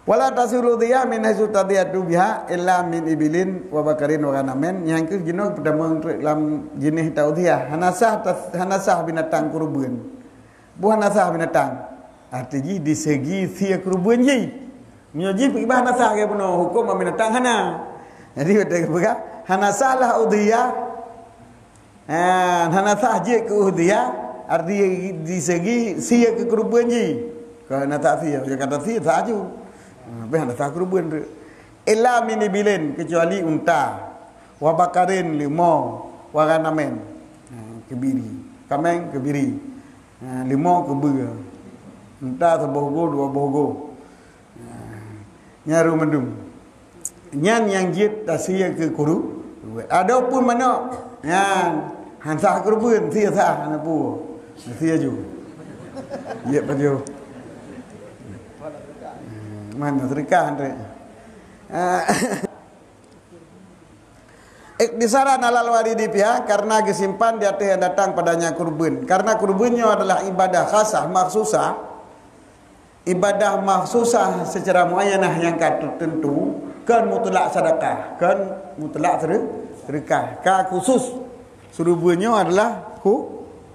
Wala tasulu dia min haitsu tadiyatu biha illa min ibilin wa bakarin wa ghanamin. Yang ke jenis pertama dalam jenis taudiyah hanasah binatang kurban. Buah hanasah binatang. Artinya di segi sia kurban je. Menyoji pergi hanasah ke penuh hukum binatang hana. Jadi betul ke hanasah lah udhiyah. Hanasah je ke udhiyah artinya di segi sia ke kurban je. Kalau tak sia, dia kata sia tak aju. Behana tak kurban tu. Illa min ibilin kecuali unta, wa bakarin limau, wa ghanamin. Kebiri, kameng kebiri. Limau kebera. Unta sebogo dua bogo. Nyaru mendum. Nyan yang jit tasia ke kuru. Adapun mana nyan hansa kurban sia sah ana pu. Sia ju. Ye pajo. Mana sedekah andre. Iktisaran alal waridi pihak karena kesimpan di atas yang datang padanya kurban. Karena kurbannya adalah ibadah khasah maksusah. Ibadah maksusah secara muayyanah yang tertentu. Kan mutlak sedekah, kan mutlak sedekah. Ka khusus surubannya adalah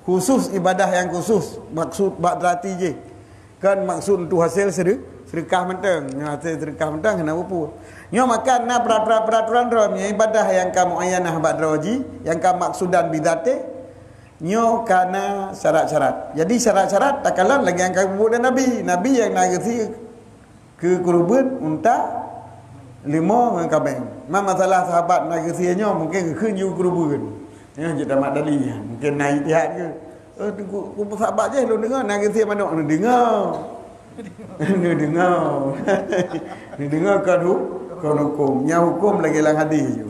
khusus ibadah yang khusus. Maksud berarti je. Kan maksud untuk hasil sedekah mentang. Hasil sedekah mentang kena apa? Nyo makan na peraturan romnya ibadah yang kamu ayanah badraji, yang kamu maksudan bidate. Nyo kana syarat-syarat. Jadi syarat-syarat takalan lagi yang kamu buat Nabi. Nabi yang nagasi ke kurban unta lima dengan kambing. Masalah sahabat nagasinya mungkin ke kurban. Ya jadi mak dali. Mungkin naik tihad ke. Ku sahabat je lu dengar nagasi mana nak dengar. Ni dengar. Ni dengar kan hukum. Nya hukum lagi lang hadis je.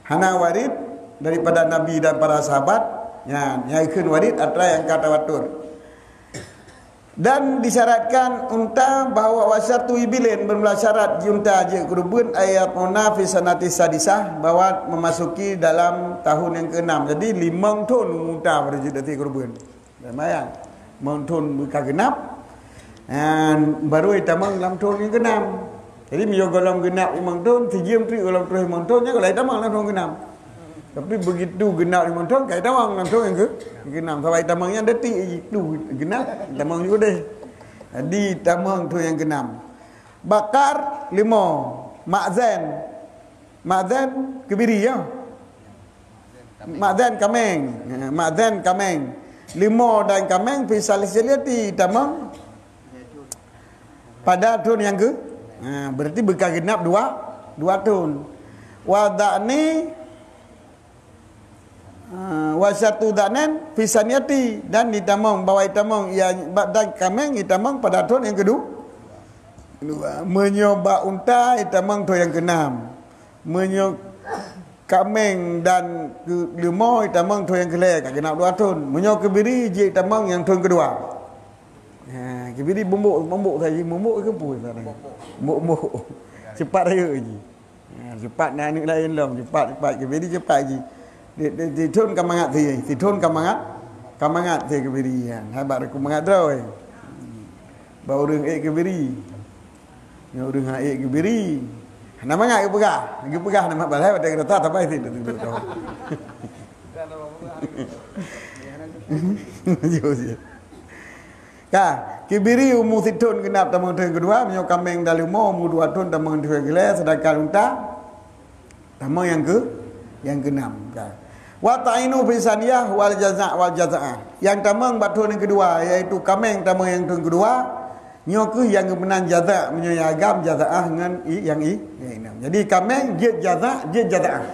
Hana warid daripada Nabi dan para sahabat. Yang ikut warid atra yang kata watur. Dan disyaratkan unta bahawa wasatu ibilin bermula syarat unta je kurban ayat munafi sanati sadisah bahawa memasuki dalam tahun yang ke-6. Jadi 5 tahun unta pada jadi kurban. Bayang 5 tahun buka genap. Dan baru itamang dalam tahun yang ke-6. Jadi mio golong genap 5 tahun, sejam tri golong terus 5 tahun nya kalau itamang dalam tahun ke-6. Tapi begitu genap 5 tahun kai tamang dalam tahun yang ke-6. Sampai tamangnya detik itu genap tamang juga deh. Jadi tamang tu yang ke-6. Bakar 5, Ma'zan kebiri ya. Ma'zan kameng. 5 dan kameng fi salisiliati tamang pada tahun yang ke berarti bekal genap 2 tahun. Wada'ni wasatu danen fisaniati dan ditamong bawa itamong ya dan kameng itamong pada tahun yang kedua menyoba unta itamong tahun yang ke-6 menyoba kameng dan limau itamong tahun yang ke-6 genap 2 tahun menyoba kebiri je itamong yang tahun kedua. Kebiri bumbuk saja bumbuk ke apa sana bumbuk cepat raya je cepat nak anak lain lah cepat kebiri cepat je di thôn kamangat thì thôn kamangat thì cái biri hai bạn cùng mangat rồi bau đường cái biri nhau đường hai cái biri nama ngai cái pegah nama balai pada kereta apa itu cái biri umur thôn genap tamang tahun kedua menyo kambing dalam umur 2 tahun tamang tahun kedua sedangkan unta tamang yang ke-6 wa ta'inu fi saniyah wal jaza'ah. Yang tamang bat tahun yang kedua iaitu kameng tamang yang tahun kedua nyoku yang menang jaza' menyagam jaza'ah dengan yang enam. Jadi kameng je jaza'ah.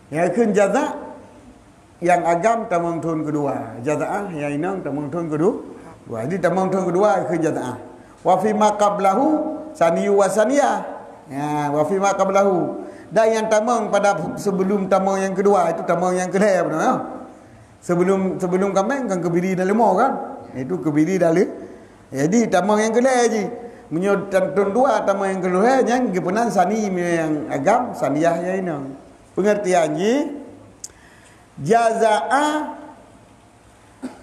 Yang kun jaza' yang agam tamang tahun kedua, jaza'ah yang enam tamang tahun kedua. Jadi tamang tahun kedua kun jaza'ah. Wa fi ma qablahu saniyu wa saniyah. Ya, wa fi ma qablahu. Dan yang tamang pada sebelum tamang yang kedua itu tamang yang kedua benar ya. Sebelum kameng kan kebiri dalam lemau kan. Itu kebiri dalam. Jadi tamang yang kedua je. Menyo tahun 2 tamang yang kedua yang kepenan sani yang agam saniyah yang ini. Pengertiannya jaza'ah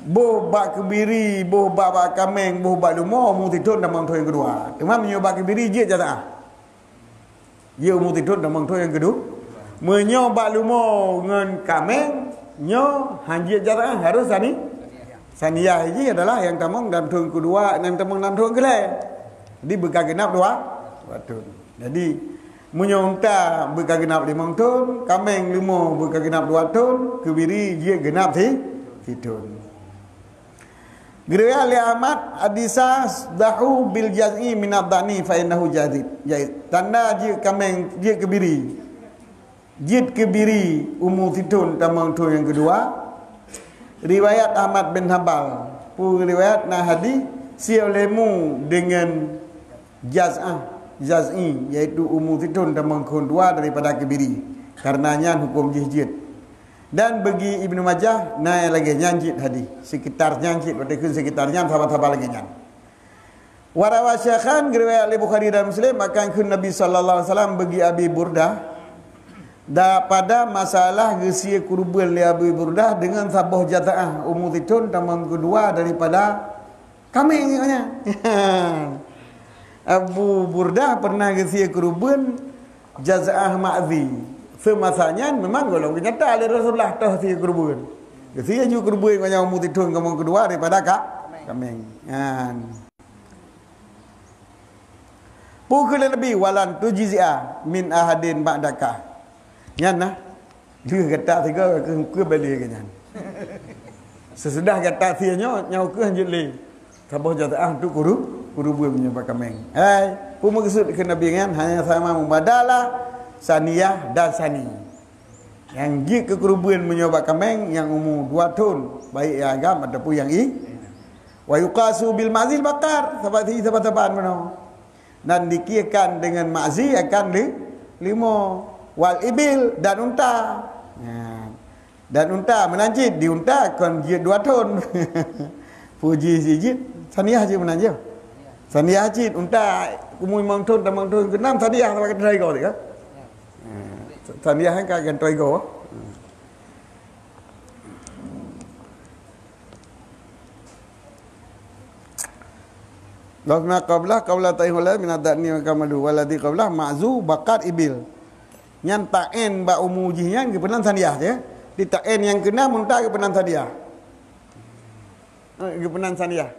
boh bak kebiri, boh bak kameng, boh bak lumo mu tidun damang tu yang kedua. Imam nyo bak kebiri je jata. Ye mu tidun damang tu yang kedua. Menyo bak lumo ngan kameng nyo hanjit jata harus sani. Saniyah ini adalah yang tamang dalam tu yang kedua, yang tamang dalam tu yang kedua. Jadi berkagenap dua tahun. Jadi menyonta berkagenap 5 tahun, kameng 5 berkagenap 2 tahun, kebiri dia genap 3 tahun. Geriya li Ahmad hadisas dahu bil jaz'i min ad-dani fa innahu jazid. Tanda dia kameng dia kebiri. Jid kebiri umur 3 tahun tamang tu yang kedua. Riwayat Ahmad bin Hanbal, pu riwayat na hadis siau lemu dengan jaz'i iaitu umur 3 tahun tamang kedua daripada kebiri. Karenanya hukum jihjid. Dan bagi Ibnu Majah naik lagi nyanjit hadis sekitar nyanjit pada ke sekitarnya sahabat-sahabat lagi nyan. Warawa syakhan riwayat Bukhari dan Muslim akan ke Nabi sallallahu alaihi wasallam bagi Abi Burdah pada masalah gesia kurban li Abi Burdah dengan sabah jataah umur tidun tamam kedua daripada kami nya. Abu Burdah pernah gesia kurban jazaah ma'zi. Semasanya memang golong kenyataan oleh Rasulullah tah si kurban. Gesia ju kurban dengan umur tidun tamam kedua daripada kambing. Pukul lebih walan tujizia min ahadin ba'daka. Nyan nah. Dia kata tiga ke balik kan. Sesudah kata sianya nyau ke hanjut le. Sabah jataah tu kuru punya kambing. Hai, pu maksud ke Nabi kan hanya sama membadalah saniyah dan sani. Yang gi ke kurban menyoba kambing yang umur 2 tahun, baik yang agam ataupun yang wa yuqasu bil mazil bakar, sahabat-sahabat mana. Dan dikirakan dengan ma'zi akan 5 wal ibil dan unta. Dan unta menanjit di unta kon dia 2 tahun. Puji sijit saniyah je menanjit. Saniyah jit unta umur 5 tahun tamang tahun ke-6 saniyah pakai try go dik. Saniyah kan try go. Lafna qabla ta'ihula min ad-dani wa kamalu waladi qabla ma'zu bakat ibil. Yang ta'en ba umujinya ke penan saniyah je. Di ta'en yang kena muntah ke penan saniyah. Ke penan saniyah.